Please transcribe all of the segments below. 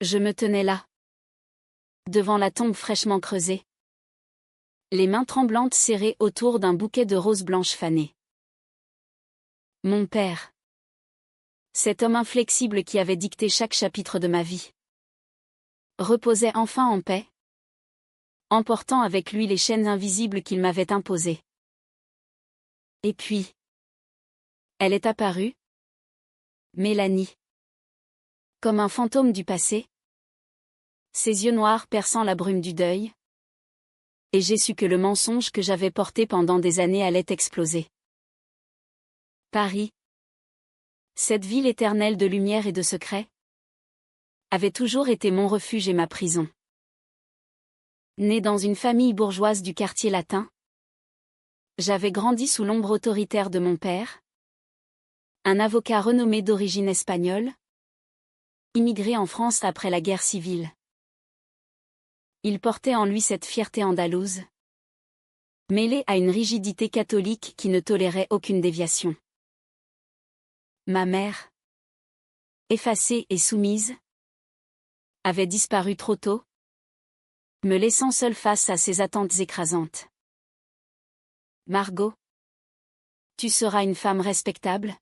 Je me tenais là, devant la tombe fraîchement creusée, les mains tremblantes serrées autour d'un bouquet de roses blanches fanées. Mon père. Cet homme inflexible qui avait dicté chaque chapitre de ma vie, reposait enfin en paix, emportant avec lui les chaînes invisibles qu'il m'avait imposées. Et puis, elle est apparue, Mélanie. Comme un fantôme du passé, ses yeux noirs perçant la brume du deuil. Et j'ai su que le mensonge que j'avais porté pendant des années allait exploser. Paris, cette ville éternelle de lumière et de secrets, avait toujours été mon refuge et ma prison. Né dans une famille bourgeoise du quartier latin, j'avais grandi sous l'ombre autoritaire de mon père, un avocat renommé d'origine espagnole, immigré en France après la guerre civile. Il portait en lui cette fierté andalouse, mêlée à une rigidité catholique qui ne tolérait aucune déviation. Ma mère, effacée et soumise, avait disparu trop tôt, me laissant seule face à ses attentes écrasantes. Margot, tu seras une femme respectable,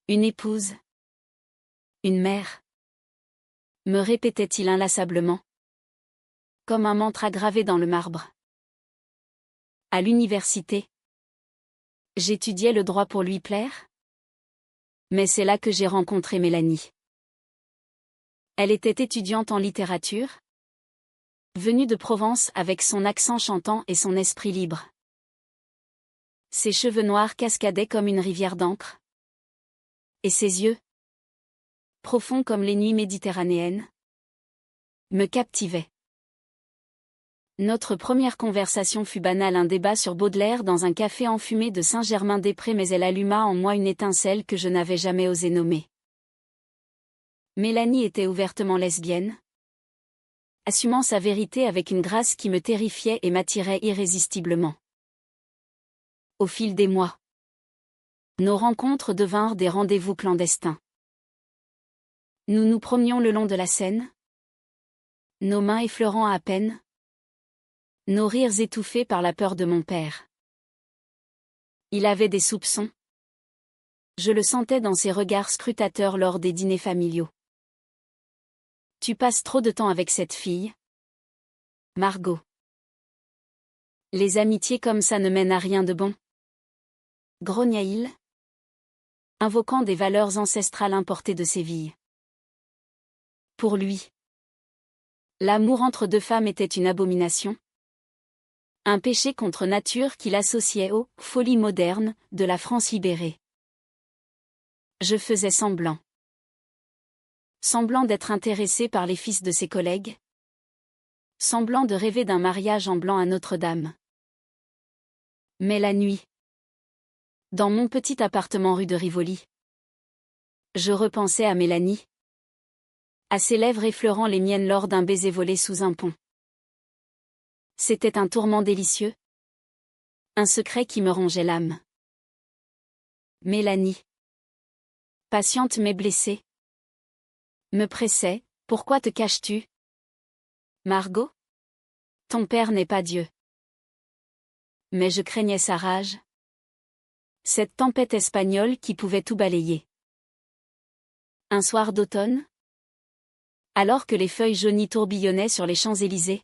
une épouse, une mère, me répétait-il inlassablement, comme un mantra gravé dans le marbre. À l'université, j'étudiais le droit pour lui plaire, mais c'est là que j'ai rencontré Mélanie. Elle était étudiante en littérature, venue de Provence avec son accent chantant et son esprit libre. Ses cheveux noirs cascadaient comme une rivière d'encre, et ses yeux, profonds comme les nuits méditerranéennes, me captivaient. Notre première conversation fut banale, un débat sur Baudelaire dans un café enfumé de Saint-Germain-des-Prés, mais elle alluma en moi une étincelle que je n'avais jamais osé nommer. Mélanie était ouvertement lesbienne, assumant sa vérité avec une grâce qui me terrifiait et m'attirait irrésistiblement. Au fil des mois, nos rencontres devinrent des rendez-vous clandestins. Nous nous promenions le long de la Seine, nos mains effleurant à peine, nos rires étouffés par la peur de mon père. Il avait des soupçons. Je le sentais dans ses regards scrutateurs lors des dîners familiaux. Tu passes trop de temps avec cette fille, Margot. Les amitiés comme ça ne mènent à rien de bon, grogna-t-il, invoquant des valeurs ancestrales importées de Séville. Pour lui, l'amour entre deux femmes était une abomination, un péché contre nature qu'il associait aux folies modernes de la France libérée. Je faisais semblant. Semblant d'être intéressé par les fils de ses collègues. Semblant de rêver d'un mariage en blanc à Notre-Dame. Mais la nuit, dans mon petit appartement rue de Rivoli, je repensais à Mélanie, à ses lèvres effleurant les miennes lors d'un baiser volé sous un pont. C'était un tourment délicieux, un secret qui me rongeait l'âme. Mélanie, patiente mais blessée, me pressait. Pourquoi te caches-tu, Margot? Ton père n'est pas Dieu. Mais je craignais sa rage, cette tempête espagnole qui pouvait tout balayer. Un soir d'automne, alors que les feuilles jaunies tourbillonnaient sur les Champs-Élysées,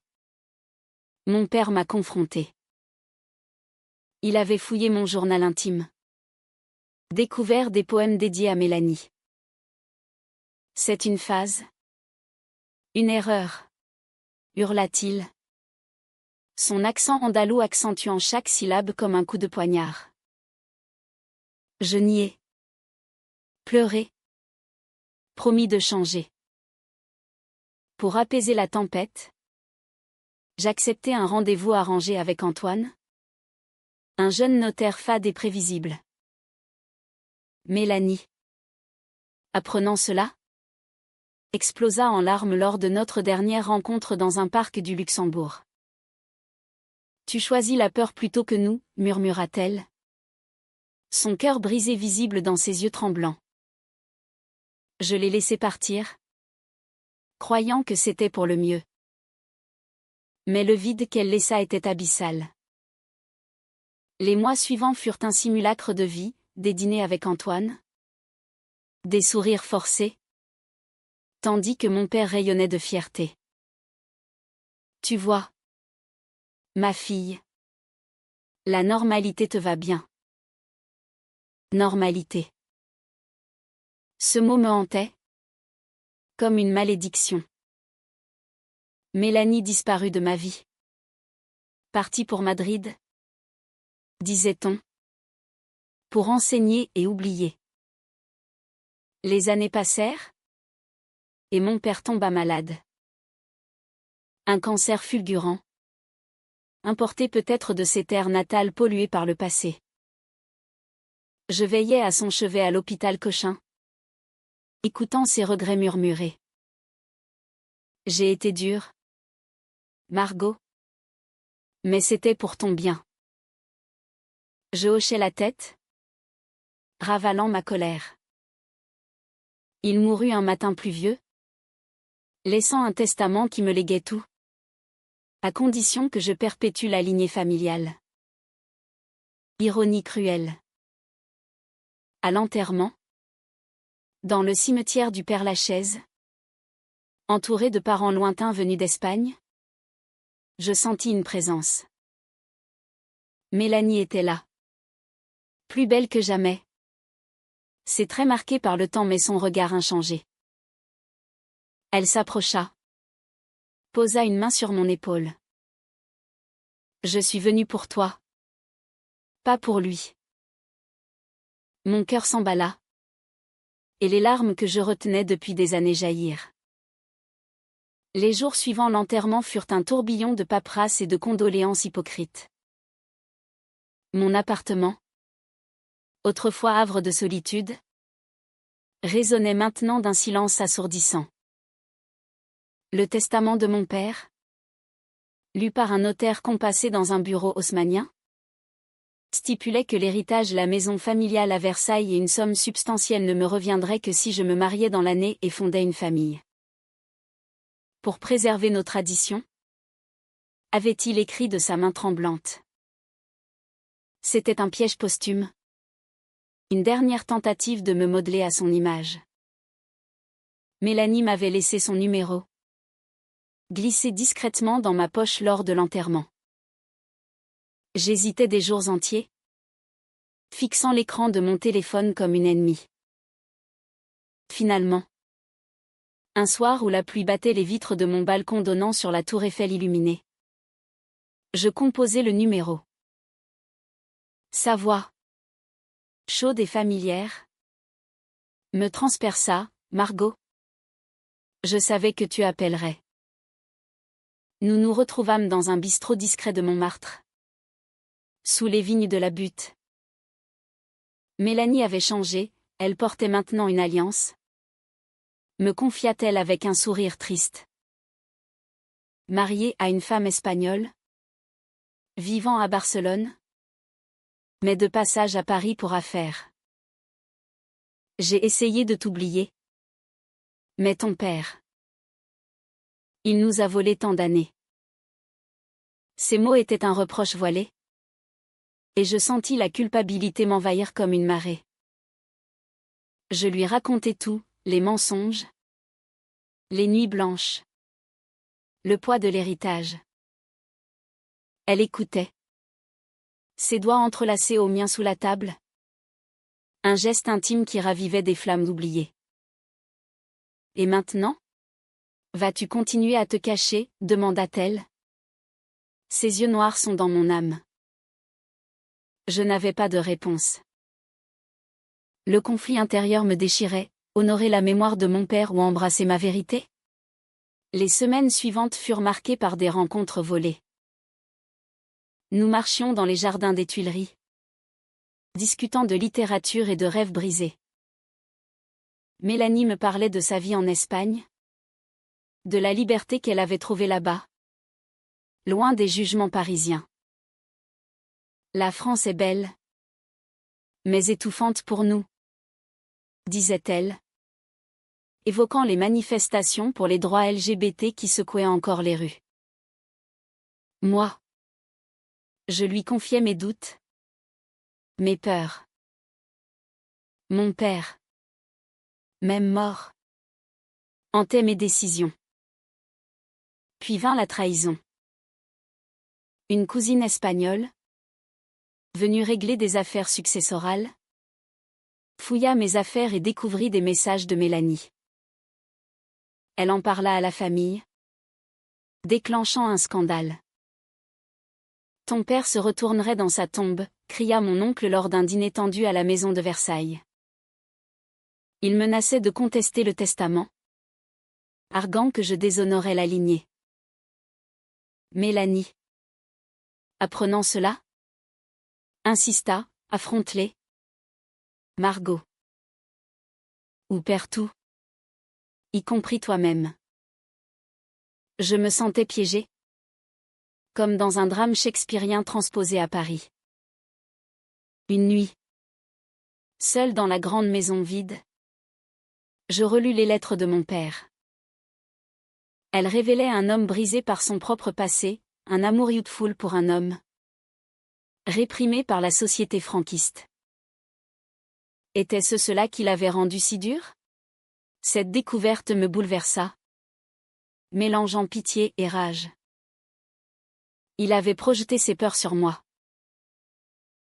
mon père m'a confronté. Il avait fouillé mon journal intime, découvert des poèmes dédiés à Mélanie. C'est une phase, une erreur, hurla-t-il, son accent andalou accentuant chaque syllabe comme un coup de poignard. Je niai, pleurai, promis de changer. Pour apaiser la tempête, j'acceptai un rendez-vous arrangé avec Antoine, un jeune notaire fade et prévisible. Mélanie, apprenant cela, explosa en larmes lors de notre dernière rencontre dans un parc du Luxembourg. Tu choisis la peur plutôt que nous, murmura-t-elle, son cœur brisé visible dans ses yeux tremblants. Je l'ai laissé partir, croyant que c'était pour le mieux. Mais le vide qu'elle laissa était abyssal. Les mois suivants furent un simulacre de vie, des dîners avec Antoine, des sourires forcés, tandis que mon père rayonnait de fierté. Tu vois, ma fille, la normalité te va bien. Normalité. Ce mot me hantait, comme une malédiction. Mélanie disparut de ma vie. Partie pour Madrid, disait-on, pour enseigner et oublier. Les années passèrent, et mon père tomba malade. Un cancer fulgurant, importé peut-être de ses terres natales polluées par le passé. Je veillais à son chevet à l'hôpital Cochin, écoutant ses regrets murmurés. J'ai été dure, Margot, mais c'était pour ton bien. Je hochais la tête, ravalant ma colère. Il mourut un matin pluvieux, laissant un testament qui me léguait tout, à condition que je perpétue la lignée familiale. Ironie cruelle. À l'enterrement, dans le cimetière du Père-Lachaise, entouré de parents lointains venus d'Espagne, je sentis une présence. Mélanie était là. Plus belle que jamais. Ses traits marqués par le temps mais son regard inchangé. Elle s'approcha, posa une main sur mon épaule. Je suis venue pour toi. Pas pour lui. Mon cœur s'emballa. Et les larmes que je retenais depuis des années jaillirent. Les jours suivant l'enterrement furent un tourbillon de paperasse et de condoléances hypocrites. Mon appartement, autrefois havre de solitude, résonnait maintenant d'un silence assourdissant. Le testament de mon père, lu par un notaire compassé dans un bureau haussmannien, stipulait que l'héritage, la maison familiale à Versailles et une somme substantielle ne me reviendraient que si je me mariais dans l'année et fondais une famille. Pour préserver nos traditions, avait-il écrit de sa main tremblante. C'était un piège posthume. Une dernière tentative de me modeler à son image. Mélanie m'avait laissé son numéro, glissé discrètement dans ma poche lors de l'enterrement. J'hésitais des jours entiers, fixant l'écran de mon téléphone comme une ennemie. Finalement, un soir où la pluie battait les vitres de mon balcon donnant sur la tour Eiffel illuminée, je composai le numéro. Sa voix, chaude et familière, me transperça. Margot, je savais que tu appellerais. Nous nous retrouvâmes dans un bistrot discret de Montmartre, sous les vignes de la Butte. Mélanie avait changé, elle portait maintenant une alliance, me confia-t-elle avec un sourire triste. Mariée à une femme espagnole, vivant à Barcelone, mais de passage à Paris pour affaires. J'ai essayé de t'oublier. Mais ton père, il nous a volé tant d'années. Ces mots étaient un reproche voilé, et je sentis la culpabilité m'envahir comme une marée. Je lui racontai tout, les mensonges, les nuits blanches, le poids de l'héritage. Elle écoutait. Ses doigts entrelacés aux miens sous la table. Un geste intime qui ravivait des flammes oubliées. Et maintenant? Vas-tu continuer à te cacher, demanda-t-elle. Ses yeux noirs sont dans mon âme. Je n'avais pas de réponse. Le conflit intérieur me déchirait, honorer la mémoire de mon père ou embrasser ma vérité? Les semaines suivantes furent marquées par des rencontres volées. Nous marchions dans les jardins des Tuileries, discutant de littérature et de rêves brisés. Mélanie me parlait de sa vie en Espagne, de la liberté qu'elle avait trouvée là-bas, loin des jugements parisiens. La France est belle, mais étouffante pour nous, disait-elle. évoquant les manifestations pour les droits LGBT qui secouaient encore les rues. Moi. Je lui confiais mes doutes, mes peurs. Mon père, même mort, hantait mes décisions. Puis vint la trahison. Une cousine espagnole, venue régler des affaires successorales, fouilla mes affaires et découvrit des messages de Mélanie. Elle en parla à la famille, déclenchant un scandale. Ton père se retournerait dans sa tombe, cria mon oncle lors d'un dîner tendu à la maison de Versailles. Il menaçait de contester le testament, arguant que je déshonorais la lignée. Mélanie, apprenant cela, insista, affronte-les. Margot. Ou perds tout. Y compris toi-même. Je me sentais piégée. Comme dans un drame shakespearien transposé à Paris. Une nuit. Seule dans la grande maison vide. Je relus les lettres de mon père. Elles révélaient un homme brisé par son propre passé, un amour youthful pour un homme. Réprimé par la société franquiste. Était-ce cela qui l'avait rendu si dur? Cette découverte me bouleversa. Mélangeant pitié et rage. Il avait projeté ses peurs sur moi.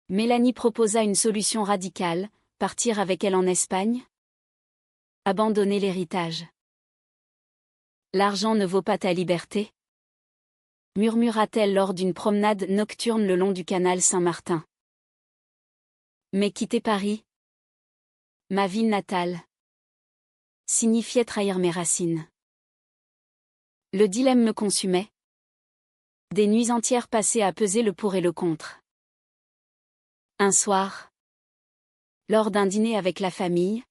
Mélanie proposa une solution radicale, partir avec elle en Espagne. Abandonner l'héritage. L'argent ne vaut pas ta liberté, murmura-t-elle lors d'une promenade nocturne le long du canal Saint-Martin. Mais quitter Paris, ma ville natale, signifiait trahir mes racines. Le dilemme me consumait. Des nuits entières passées à peser le pour et le contre. Un soir, lors d'un dîner avec la famille,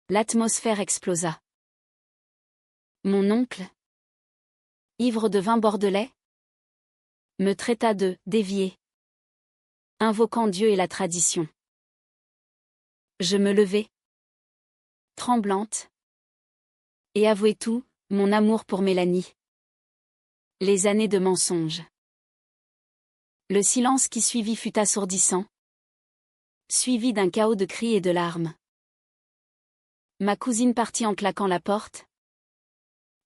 l'atmosphère explosa. Mon oncle, ivre de vin bordelais, me traita de « dévié », invoquant Dieu et la tradition. Je me levai, tremblante, et avouai tout, mon amour pour Mélanie. Les années de mensonges. Le silence qui suivit fut assourdissant, suivi d'un chaos de cris et de larmes. Ma cousine partit en claquant la porte,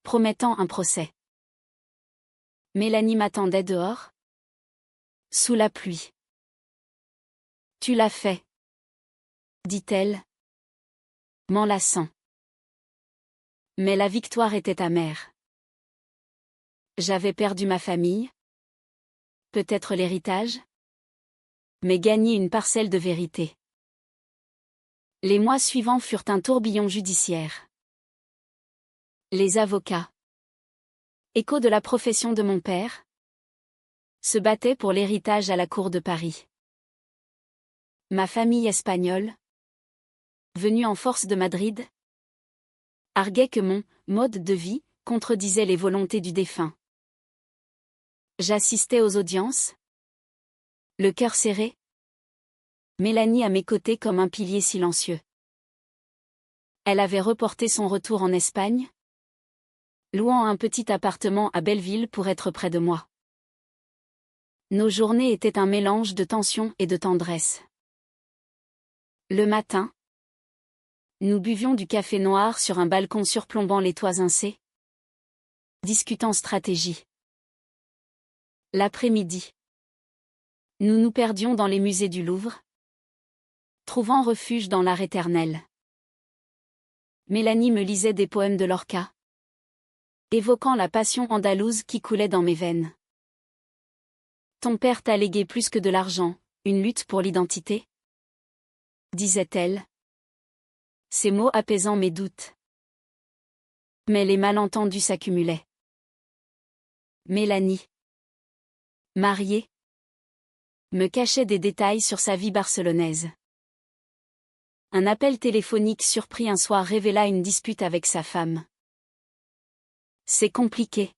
promettant un procès. Mélanie m'attendait dehors, sous la pluie. Tu l'as fait, dit-elle, m'enlaçant. Mais la victoire était amère. J'avais perdu ma famille, peut-être l'héritage, mais gagné une parcelle de vérité. Les mois suivants furent un tourbillon judiciaire. Les avocats, écho de la profession de mon père, se battaient pour l'héritage à la cour de Paris. Ma famille espagnole, venue en force de Madrid, arguait que mon mode de vie contredisait les volontés du défunt. J'assistais aux audiences, le cœur serré, Mélanie à mes côtés comme un pilier silencieux. Elle avait reporté son retour en Espagne, louant un petit appartement à Belleville pour être près de moi. Nos journées étaient un mélange de tension et de tendresse. Le matin, nous buvions du café noir sur un balcon surplombant les toits incés, discutant stratégie. L'après-midi, nous nous perdions dans les musées du Louvre, trouvant refuge dans l'art éternel. Mélanie me lisait des poèmes de Lorca, évoquant la passion andalouse qui coulait dans mes veines. Ton père t'a légué plus que de l'argent, une lutte pour l'identité, disait-elle. Ces mots apaisant mes doutes. Mais les malentendus s'accumulaient. Mélanie, mariée, me cachait des détails sur sa vie barcelonaise. Un appel téléphonique surpris un soir révéla une dispute avec sa femme. C'est compliqué,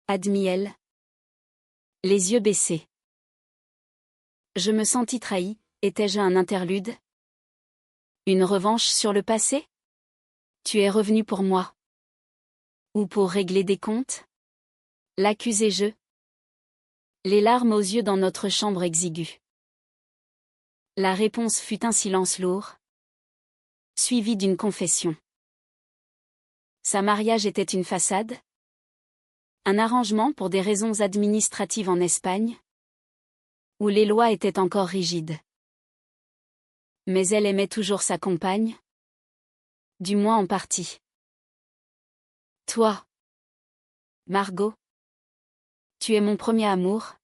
admit-elle, les yeux baissés. Je me sentis trahi, étais-je un interlude? Une revanche sur le passé? Tu es revenu pour moi. Ou pour régler des comptes? L'accusai-je. Les larmes aux yeux dans notre chambre exiguë. La réponse fut un silence lourd, suivi d'une confession. Sa mariage était une façade? Un arrangement pour des raisons administratives en Espagne? Où les lois étaient encore rigides. Mais elle aimait toujours sa compagne? Du moins en partie. Toi, Margot, tu es mon premier amour?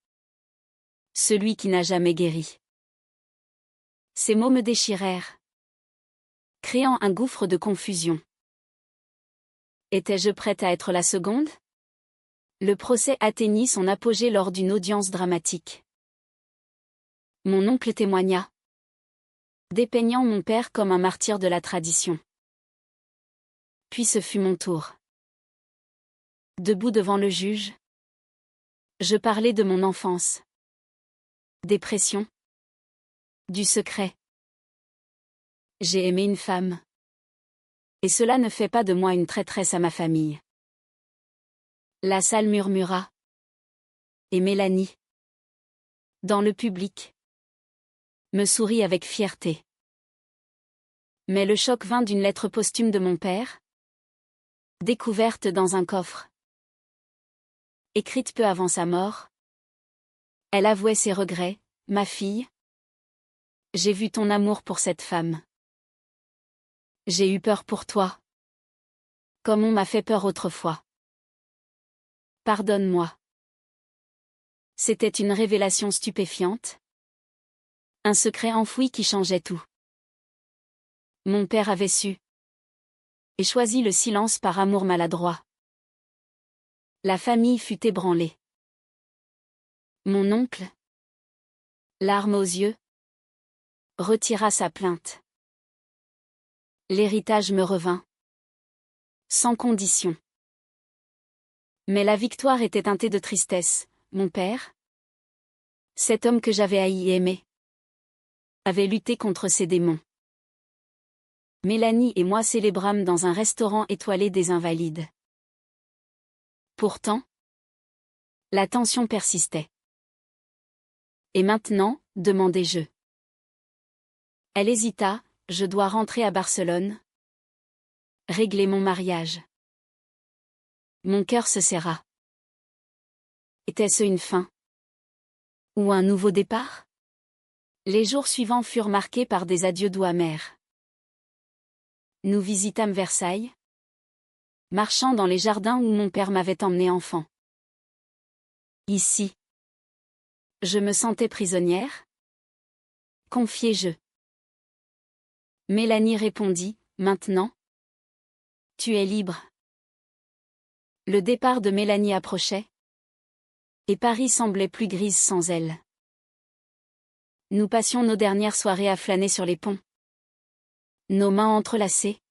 Celui qui n'a jamais guéri. Ces mots me déchirèrent, créant un gouffre de confusion. Étais-je prête à être la seconde? Le procès atteignit son apogée lors d'une audience dramatique. Mon oncle témoigna, dépeignant mon père comme un martyr de la tradition. Puis ce fut mon tour. Debout devant le juge, je parlais de mon enfance. Des pressions. Du secret. J'ai aimé une femme. Et cela ne fait pas de moi une traîtresse à ma famille. La salle murmura. Et Mélanie, dans le public, me sourit avec fierté. Mais le choc vint d'une lettre posthume de mon père, découverte dans un coffre. Écrite peu avant sa mort. Elle avouait ses regrets, ma fille. J'ai vu ton amour pour cette femme. J'ai eu peur pour toi. Comme on m'a fait peur autrefois. Pardonne-moi. C'était une révélation stupéfiante. Un secret enfoui qui changeait tout. Mon père avait su. Et choisi le silence par amour maladroit. La famille fut ébranlée. Mon oncle, larmes aux yeux, retira sa plainte. L'héritage me revint. Sans condition. Mais la victoire était teintée de tristesse, mon père. Cet homme que j'avais haï et aimé avait lutté contre ses démons. Mélanie et moi célébrâmes dans un restaurant étoilé des Invalides. Pourtant, la tension persistait. Et maintenant, demandai-je. Elle hésita, je dois rentrer à Barcelone. Régler mon mariage. Mon cœur se serra. Était-ce une fin? Ou un nouveau départ? Les jours suivants furent marqués par des adieux doux amers. Nous visitâmes Versailles, marchant dans les jardins où mon père m'avait emmené enfant. Ici, je me sentais prisonnière? Confiai-je. Mélanie répondit, maintenant, tu es libre. Le départ de Mélanie approchait. Et Paris semblait plus grise sans elle. Nous passions nos dernières soirées à flâner sur les ponts. Nos mains entrelacées.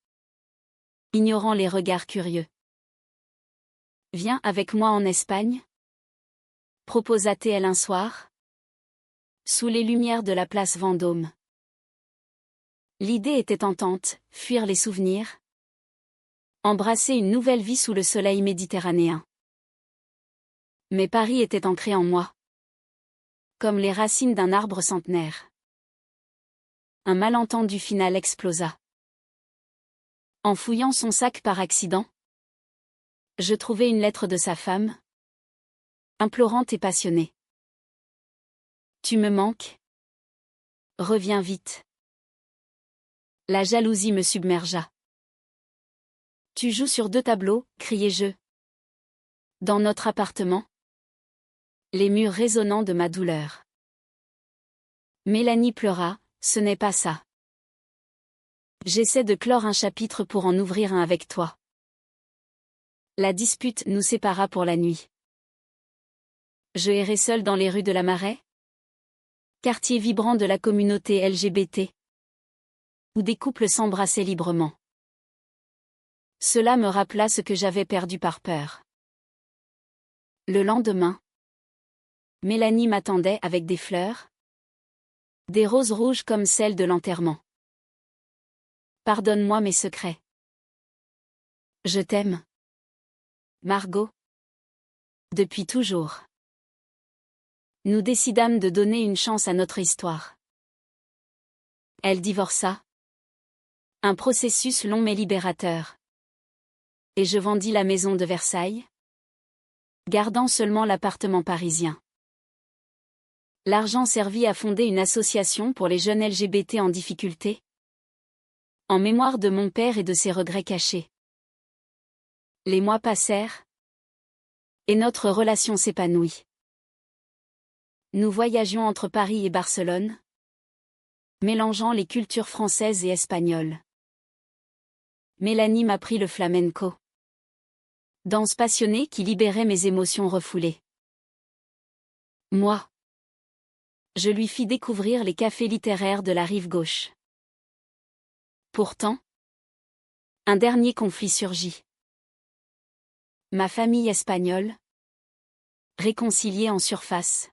Ignorant les regards curieux. Viens avec moi en Espagne? Proposa-t-elle un soir? Sous les lumières de la place Vendôme. L'idée était tentante, fuir les souvenirs. Embrasser une nouvelle vie sous le soleil méditerranéen. Mais Paris était ancré en moi. Comme les racines d'un arbre centenaire. Un malentendu final explosa. En fouillant son sac par accident, je trouvai une lettre de sa femme, implorante et passionnée. Tu me manques? Reviens vite. La jalousie me submergea. Tu joues sur 2 tableaux, criai-je. Dans notre appartement. Les murs résonnants de ma douleur. Mélanie pleura, ce n'est pas ça. J'essaie de clore un chapitre pour en ouvrir un avec toi. La dispute nous sépara pour la nuit. Je errai seul dans les rues de la Marais. Quartier vibrant de la communauté LGBT. Où des couples s'embrassaient librement. Cela me rappela ce que j'avais perdu par peur. Le lendemain, Mélanie m'attendait avec des fleurs. Des roses rouges comme celles de l'enterrement. Pardonne-moi mes secrets. Je t'aime, Margot. Depuis toujours. Nous décidâmes de donner une chance à notre histoire. Elle divorça. Un processus long mais libérateur. Et je vendis la maison de Versailles, gardant seulement l'appartement parisien. L'argent servit à fonder une association pour les jeunes LGBT en difficulté, en mémoire de mon père et de ses regrets cachés. Les mois passèrent, et notre relation s'épanouit. Nous voyagions entre Paris et Barcelone, mélangeant les cultures françaises et espagnoles. Mélanie m'apprit le flamenco. Danse passionnée qui libérait mes émotions refoulées. Moi, je lui fis découvrir les cafés littéraires de la rive gauche. Pourtant, un dernier conflit surgit. Ma famille espagnole, réconciliée en surface,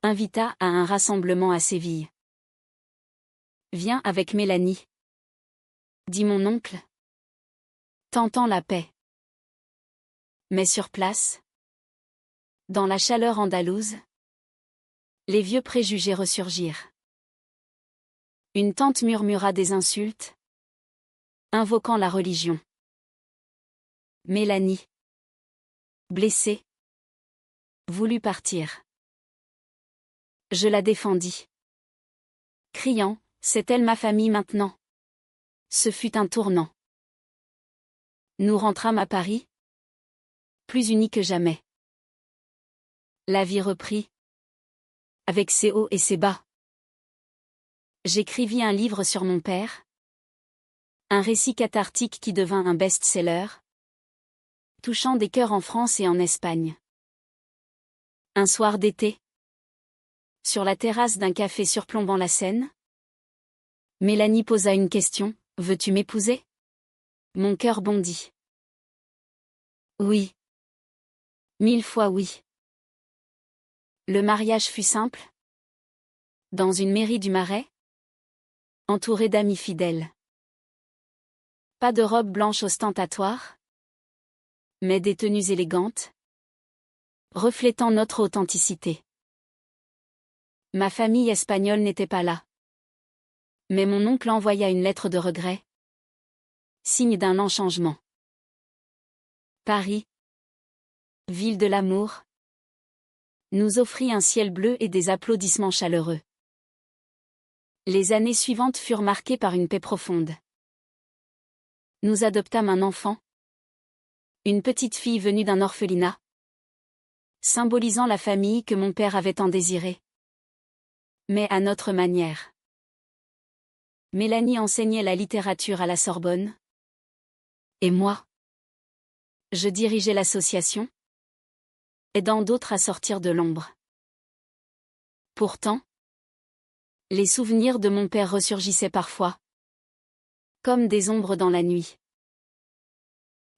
invita à un rassemblement à Séville. Viens avec Mélanie, dit mon oncle, tentant la paix. Mais sur place, dans la chaleur andalouse, les vieux préjugés ressurgirent. Une tante murmura des insultes, invoquant la religion. Mélanie, blessée, voulut partir. Je la défendis, criant, c'est elle ma famille maintenant. Ce fut un tournant. Nous rentrâmes à Paris, plus unis que jamais. La vie reprit, avec ses hauts et ses bas. J'écrivis un livre sur mon père, un récit cathartique qui devint un best-seller, touchant des cœurs en France et en Espagne. Un soir d'été, sur la terrasse d'un café surplombant la Seine, Mélanie posa une question, veux-tu m'épouser? Mon cœur bondit. Oui. 1000 fois oui. Le mariage fut simple, dans une mairie du Marais, entouré d'amis fidèles. Pas de robe blanche ostentatoire, mais des tenues élégantes, reflétant notre authenticité. Ma famille espagnole n'était pas là. Mais mon oncle envoya une lettre de regret, signe d'un lent changement. Paris, ville de l'amour, nous offrit un ciel bleu et des applaudissements chaleureux. Les années suivantes furent marquées par une paix profonde. Nous adoptâmes un enfant, une petite fille venue d'un orphelinat, symbolisant la famille que mon père avait tant désirée. Mais à notre manière. Mélanie enseignait la littérature à la Sorbonne. Et moi, je dirigeais l'association, aidant d'autres à sortir de l'ombre. Pourtant, les souvenirs de mon père ressurgissaient parfois, comme des ombres dans la nuit.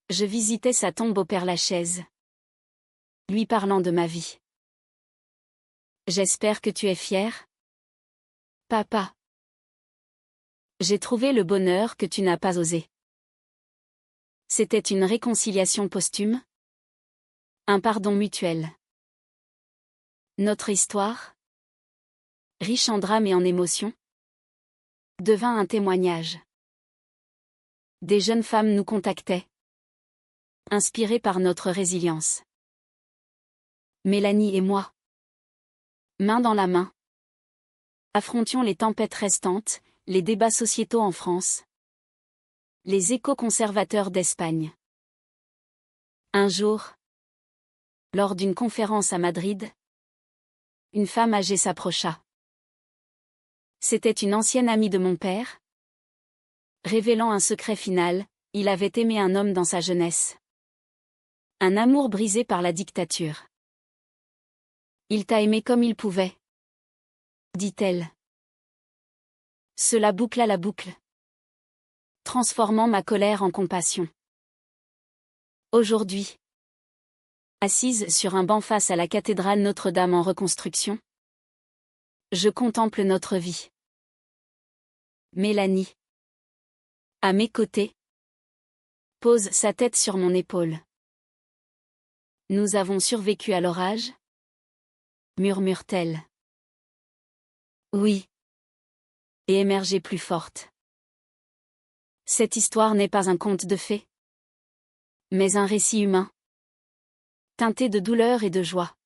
Je visitais sa tombe au Père-Lachaise, lui parlant de ma vie. J'espère que tu es fier, papa. J'ai trouvé le bonheur que tu n'as pas osé. C'était une réconciliation posthume, un pardon mutuel. Notre histoire, riche en drames et en émotions, devint un témoignage. Des jeunes femmes nous contactaient, inspirées par notre résilience. Mélanie et moi, main dans la main, affrontions les tempêtes restantes, les débats sociétaux en France, les éco-conservateurs d'Espagne. Un jour, lors d'une conférence à Madrid, une femme âgée s'approcha. C'était une ancienne amie de mon père. Révélant un secret final, il avait aimé un homme dans sa jeunesse. Un amour brisé par la dictature. Il t'a aimé comme il pouvait, dit-elle. Cela boucla la boucle, transformant ma colère en compassion. Aujourd'hui, assise sur un banc face à la cathédrale Notre-Dame en reconstruction, je contemple notre vie. Mélanie, à mes côtés, Pose sa tête sur mon épaule. Nous avons survécu à l'orage? Murmure-t-elle. Oui. Et émergé plus forte. Cette histoire n'est pas un conte de fées, mais un récit humain, teinté de douleur et de joie.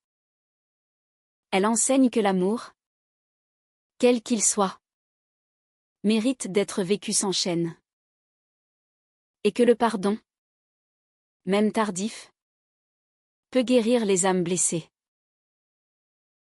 Elle enseigne que l'amour, quel qu'il soit, mérite d'être vécu sans chaîne. Et que le pardon, même tardif, peut guérir les âmes blessées.